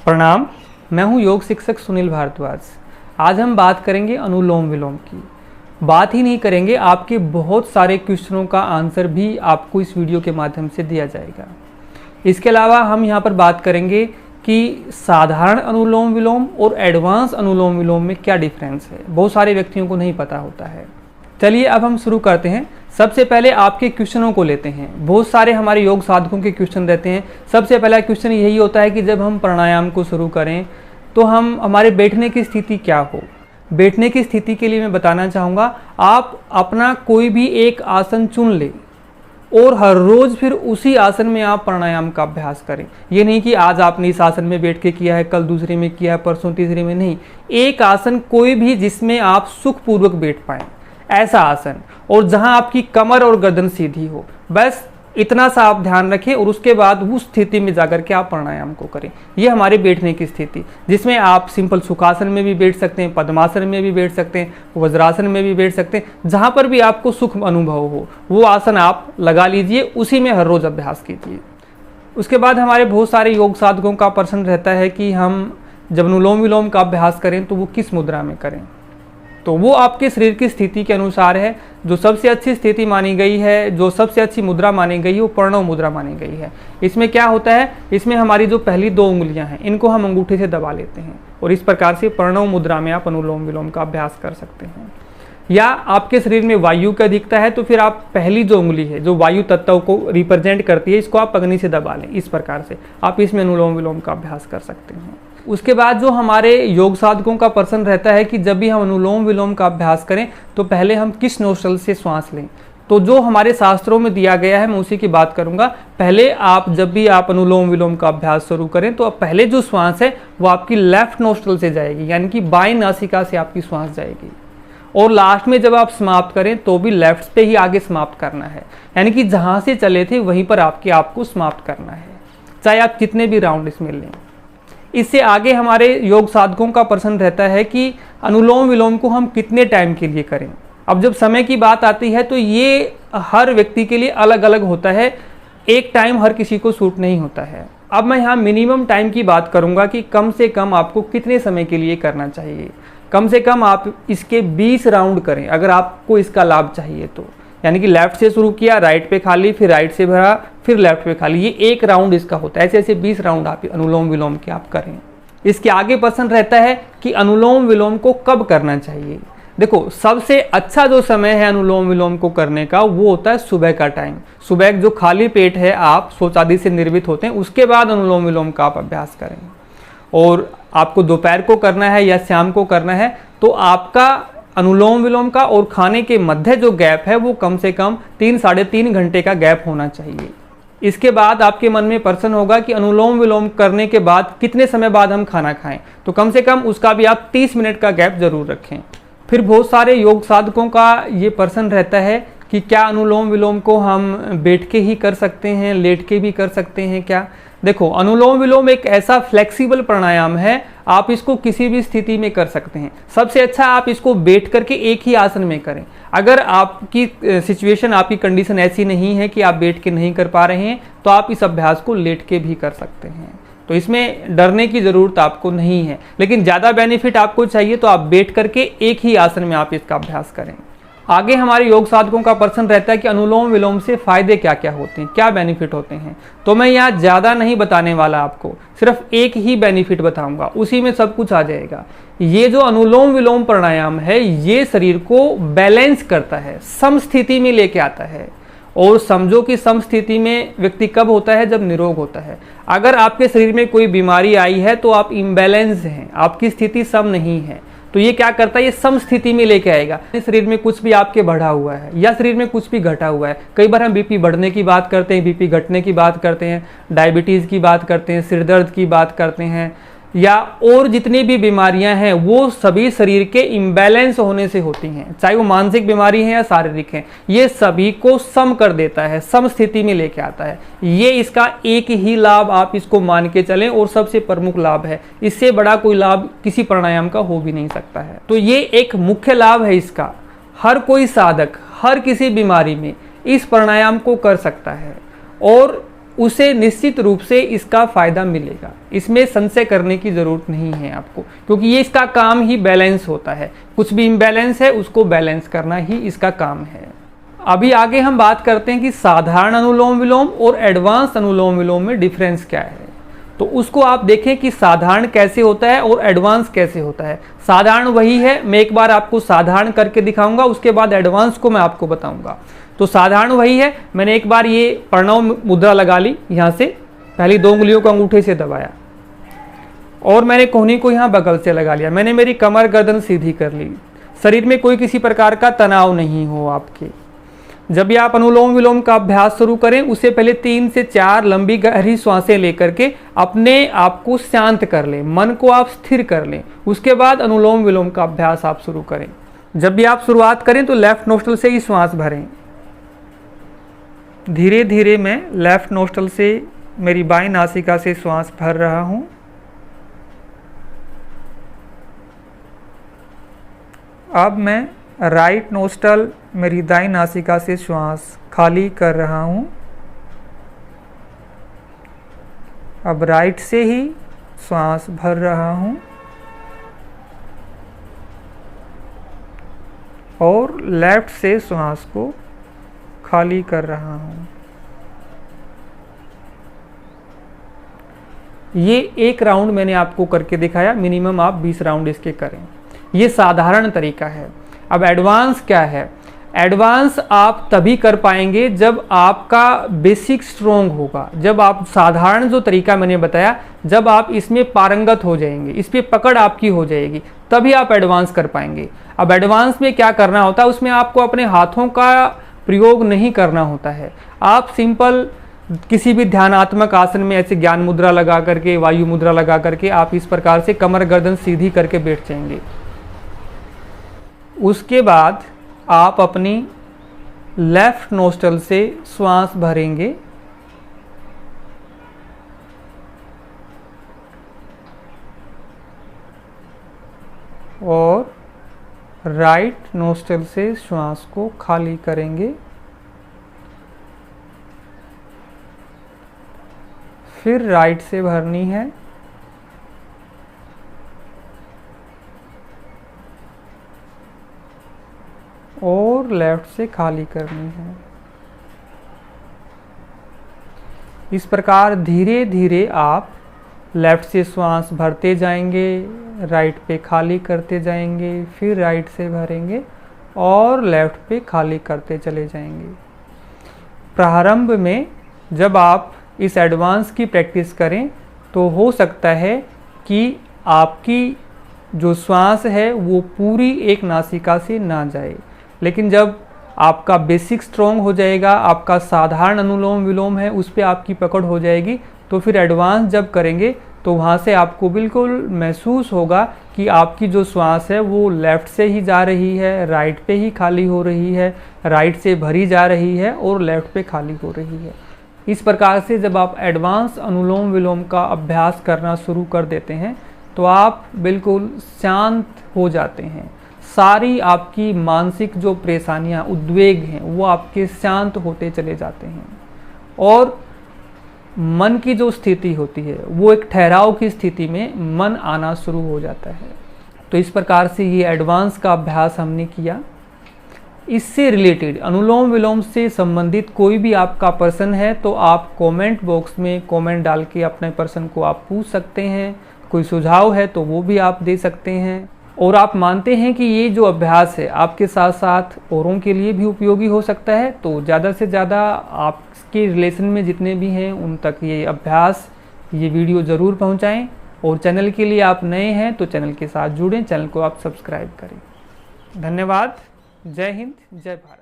प्रणाम, मैं हूं योग शिक्षक सुनील भारद्वाज। आज हम बात करेंगे अनुलोम विलोम की। बात ही नहीं करेंगे, आपके बहुत सारे क्वेश्चनों का आंसर भी आपको इस वीडियो के माध्यम से दिया जाएगा। इसके अलावा हम यहाँ पर बात करेंगे कि साधारण अनुलोम विलोम और एडवांस अनुलोम विलोम में क्या डिफरेंस है, बहुत सारे व्यक्तियों को नहीं पता होता है। चलिए अब हम शुरू करते हैं। सबसे पहले आपके क्वेश्चनों को लेते हैं। बहुत सारे हमारे योग साधकों के क्वेश्चन रहते हैं। सबसे पहला क्वेश्चन यही होता है कि जब हम प्राणायाम को शुरू करें तो हमारे बैठने की स्थिति क्या हो। बैठने की स्थिति के लिए मैं बताना चाहूँगा, आप अपना कोई भी एक आसन चुन लें और हर रोज फिर उसी आसन में आप प्राणायाम का अभ्यास करें। ये नहीं कि आज आपने इस आसन में बैठ के किया है, कल दूसरे में किया है, परसों तीसरे में नहीं। एक आसन कोई भी जिसमें आप सुखपूर्वक बैठ पाएं, ऐसा आसन, और जहां आपकी कमर और गर्दन सीधी हो, बस इतना सा आप ध्यान रखें और उसके बाद उस स्थिति में जाकर के आप प्राणायाम को करें। ये हमारे बैठने की स्थिति, जिसमें आप सिंपल सुखासन में भी बैठ सकते हैं, पद्मासन में भी बैठ सकते हैं, वज्रासन में भी बैठ सकते हैं। जहां पर भी आपको सुख अनुभव हो वो आसन आप लगा लीजिए, उसी में हर रोज अभ्यास कीजिए। उसके बाद हमारे बहुत सारे योग साधकों का प्रश्न रहता है कि हम जब अनुलोम विलोम का अभ्यास करें तो वो किस मुद्रा में करें। तो वो आपके शरीर की स्थिति के अनुसार है। जो सबसे अच्छी स्थिति मानी गई है, जो सबसे अच्छी मुद्रा मानी गई है, वो प्रणव मुद्रा मानी गई है। इसमें क्या होता है, इसमें हमारी जो पहली दो उंगलियां हैं इनको हम अंगूठे से दबा लेते हैं और इस प्रकार से प्रणव मुद्रा में आप अनुलोम विलोम का अभ्यास कर सकते हैं। या आपके शरीर में वायु की अधिकता है तो फिर आप पहली जो उंगली है जो वायु तत्व को रिप्रेजेंट करती है, इसको आप अग्नि से दबा लें। इस प्रकार से आप इसमें अनुलोम विलोम का अभ्यास कर सकते हैं। उसके बाद जो हमारे योग साधकों का प्रश्न रहता है कि जब भी हम अनुलोम विलोम का अभ्यास करें तो पहले हम किस नोस्ट्रल से श्वास लें। तो जो हमारे शास्त्रों में दिया गया है मैं उसी की बात करूंगा। पहले आप जब भी आप अनुलोम विलोम का अभ्यास शुरू करें तो पहले जो श्वास है वो आपकी लेफ्ट नोस्ट्रल से जाएगी, यानी कि बाएं नासिका से आपकी श्वास जाएगी, और लास्ट में जब आप समाप्त करें तो भी लेफ्ट पे ही आगे समाप्त करना है, यानी कि जहां से चले थे वहीं पर आपको समाप्त करना है, चाहे आप कितने भी राउंड इसमें लें। इससे आगे हमारे योग साधकों का प्रश्न रहता है कि अनुलोम विलोम को हम कितने टाइम के लिए करें। अब जब समय की बात आती है तो ये हर व्यक्ति के लिए अलग अलग होता है, एक टाइम हर किसी को सूट नहीं होता है। अब मैं यहाँ मिनिमम टाइम की बात करूँगा कि कम से कम आपको कितने समय के लिए करना चाहिए। कम से कम आप इसके 20 राउंड करें अगर आपको इसका लाभ चाहिए तो, यानी कि लेफ्ट से शुरू किया, राइट पे खाली, फिर राइट से भरा, फिर लेफ्ट पे खाली, ये एक राउंड इसका होता है। ऐसे ऐसे 20 राउंड आप अनुलोम विलोम के आप करें। इसके आगे प्रश्न रहता है कि अनुलोम विलोम को कब करना चाहिए। देखो, सबसे अच्छा जो समय है अनुलोम विलोम को करने का वो होता है सुबह का टाइम। सुबह जो खाली पेट है, आप शौच आदि से निर्वित होते हैं, उसके बाद अनुलोम विलोम का आप अभ्यास करें। और आपको दोपहर को करना है या शाम को करना है तो आपका अनुलोम विलोम का और खाने के मध्य जो गैप है वो कम से कम 3-3.5 घंटे का गैप होना चाहिए। इसके बाद आपके मन में प्रश्न होगा कि अनुलोम विलोम करने के बाद कितने समय बाद हम खाना खाएं, तो कम से कम उसका भी आप 30 मिनट का गैप जरूर रखें। फिर बहुत सारे योग साधकों का ये प्रश्न रहता है कि क्या अनुलोम विलोम को हम बैठ के ही कर सकते हैं, लेट के भी कर सकते हैं क्या। देखो, अनुलोम विलोम एक ऐसा फ्लेक्सिबल प्राणायाम है, आप इसको किसी भी स्थिति में कर सकते हैं। सबसे अच्छा आप इसको बैठ करके एक ही आसन में करें। अगर आपकी सिचुएशन, आपकी कंडीशन ऐसी नहीं है कि आप बैठ के नहीं कर पा रहे हैं तो आप इस अभ्यास को लेट के भी कर सकते हैं। तो इसमें डरने की जरूरत आपको नहीं है, लेकिन ज़्यादा बेनिफिट आपको चाहिए तो आप बैठ करके एक ही आसन में आप इसका अभ्यास करें। आगे हमारे योग साधकों का प्रश्न रहता है कि अनुलोम विलोम से फायदे क्या क्या होते हैं, क्या बेनिफिट होते हैं। तो मैं यहाँ ज़्यादा नहीं बताने वाला, आपको सिर्फ एक ही बेनिफिट बताऊंगा, उसी में सब कुछ आ जाएगा। ये जो अनुलोम विलोम प्राणायाम है ये शरीर को बैलेंस करता है, सम स्थिति में लेके आता है। और समझो कि सम स्थिति में व्यक्ति कब होता है, जब निरोग होता है। अगर आपके शरीर में कोई बीमारी आई है तो आप इम्बैलेंस हैं, आपकी स्थिति सम नहीं है, तो ये क्या करता है, ये सम स्थिति में लेके आएगा। शरीर में कुछ भी आपके बढ़ा हुआ है या शरीर में कुछ भी घटा हुआ है, कई बार हम बीपी बढ़ने की बात करते हैं, बीपी घटने की बात करते हैं, डायबिटीज़ की बात करते हैं, सिर दर्द की बात करते हैं, या और जितनी भी बीमारियां हैं वो सभी शरीर के इम्बैलेंस होने से होती हैं, चाहे वो मानसिक बीमारी है या शारीरिक है। ये सभी को सम कर देता है, सम स्थिति में लेके आता है। ये इसका एक ही लाभ आप इसको मान के चलें और सबसे प्रमुख लाभ है। इससे बड़ा कोई लाभ किसी प्राणायाम का हो भी नहीं सकता है। तो ये एक मुख्य लाभ है इसका। हर कोई साधक हर किसी बीमारी में इस प्राणायाम को कर सकता है। और उसे निश्चित रूप से इसका फ़ायदा मिलेगा। इसमें संशय करने की ज़रूरत नहीं है आपको, क्योंकि ये इसका काम ही बैलेंस होता है। कुछ भी इम्बैलेंस है उसको बैलेंस करना ही इसका काम है। अभी आगे हम बात करते हैं कि साधारण अनुलोम विलोम और एडवांस अनुलोम विलोम में डिफरेंस क्या है। तो उसको आप देखें कि साधारण कैसे होता है और एडवांस कैसे होता है। साधारण वही है, मैं एक बार आपको साधारण करके दिखाऊंगा, उसके बाद एडवांस को मैं आपको बताऊंगा। तो साधारण वही है, मैंने एक बार ये प्रणव मुद्रा लगा ली, यहाँ से पहली 2 उंगलियों को अंगूठे से दबाया और मैंने कोहनी को यहाँ बगल से लगा लिया। मैंने मेरी कमर गर्दन सीधी कर ली, शरीर में कोई किसी प्रकार का तनाव नहीं हो आपके। जब भी आप अनुलोम विलोम का अभ्यास शुरू करें, उससे पहले 3 से 4 लंबी गहरी सांसें लेकर के अपने आप को शांत कर लें, मन को आप स्थिर कर लें। उसके बाद अनुलोम विलोम का अभ्यास आप शुरू करें। जब भी आप शुरुआत करें तो लेफ्ट नोस्ट्रल से ही श्वास भरें। धीरे धीरे मैं लेफ्ट नोस्ट्रल से मेरी बाईं नासिका से श्वास भर रहा हूं। अब मैं राइट नोस्ट्रल मेरी दाईं नासिका से श्वास खाली कर रहा हूं। अब राइट से ही श्वास भर रहा हूं और लेफ्ट से श्वास को खाली कर रहा हूं। ये एक राउंड मैंने आपको करके दिखाया, मिनिमम आप 20 राउंड इसके करें। ये साधारण तरीका है। अब एडवांस क्या है? एडवांस आप तभी कर पाएंगे जब आपका बेसिक स्ट्रोंग होगा। जब आप साधारण जो तरीका मैंने बताया, जब आप इसमें पारंगत हो जाएंगे, इस पर पकड़ आपकी हो जाएगी, तभी आप एडवांस कर पाएंगे। अब एडवांस में क्या करना होता है, उसमें आपको अपने हाथों का प्रयोग नहीं करना होता है। आप सिंपल किसी भी ध्यानात्मक आसन में ऐसे ज्ञान मुद्रा लगा करके, वायु मुद्रा लगा करके आप इस प्रकार से कमर गर्दन सीधी करके बैठ जाएंगे। उसके बाद आप अपनी लेफ्ट नोस्ट्रल से श्वास भरेंगे और राइट नोस्ट्रल से श्वास को खाली करेंगे। फिर राइट से भरनी है और लेफ्ट से खाली करनी है। इस प्रकार धीरे धीरे आप लेफ्ट से श्वास भरते जाएंगे, राइट पे खाली करते जाएंगे, फिर राइट से भरेंगे और लेफ्ट पे खाली करते चले जाएंगे। प्रारंभ में जब आप इस एडवांस की प्रैक्टिस करें तो हो सकता है कि आपकी जो श्वास है वो पूरी एक नासिका से ना जाए, लेकिन जब आपका बेसिक स्ट्रॉन्ग हो जाएगा, आपका साधारण अनुलोम विलोम है उस पर आपकी पकड़ हो जाएगी, तो फिर एडवांस जब करेंगे तो वहाँ से आपको बिल्कुल महसूस होगा कि आपकी जो श्वास है वो लेफ़्ट से ही जा रही है, राइट पे ही खाली हो रही है, राइट से भरी जा रही है और लेफ़्ट पे खाली हो रही है। इस प्रकार से जब आप एडवांस अनुलोम विलोम का अभ्यास करना शुरू कर देते हैं तो आप बिल्कुल शांत हो जाते हैं। सारी आपकी मानसिक जो परेशानियां, उद्वेग हैं, वो आपके शांत होते चले जाते हैं और मन की जो स्थिति होती है वो एक ठहराव की स्थिति में मन आना शुरू हो जाता है। तो इस प्रकार से ये एडवांस का अभ्यास हमने किया। इससे रिलेटेड अनुलोम विलोम से संबंधित कोई भी आपका प्रश्न है तो आप कमेंट बॉक्स में कमेंट डाल के अपने प्रश्न को आप पूछ सकते हैं। कोई सुझाव है तो वो भी आप दे सकते हैं। और आप मानते हैं कि ये जो अभ्यास है आपके साथ साथ औरों के लिए भी उपयोगी हो सकता है, तो ज़्यादा से ज़्यादा आपके रिलेशन में जितने भी हैं उन तक ये अभ्यास, ये वीडियो ज़रूर पहुंचाएं। और चैनल के लिए आप नए हैं तो चैनल के साथ जुड़ें, चैनल को आप सब्सक्राइब करें। धन्यवाद। जय हिंद, जय भारत।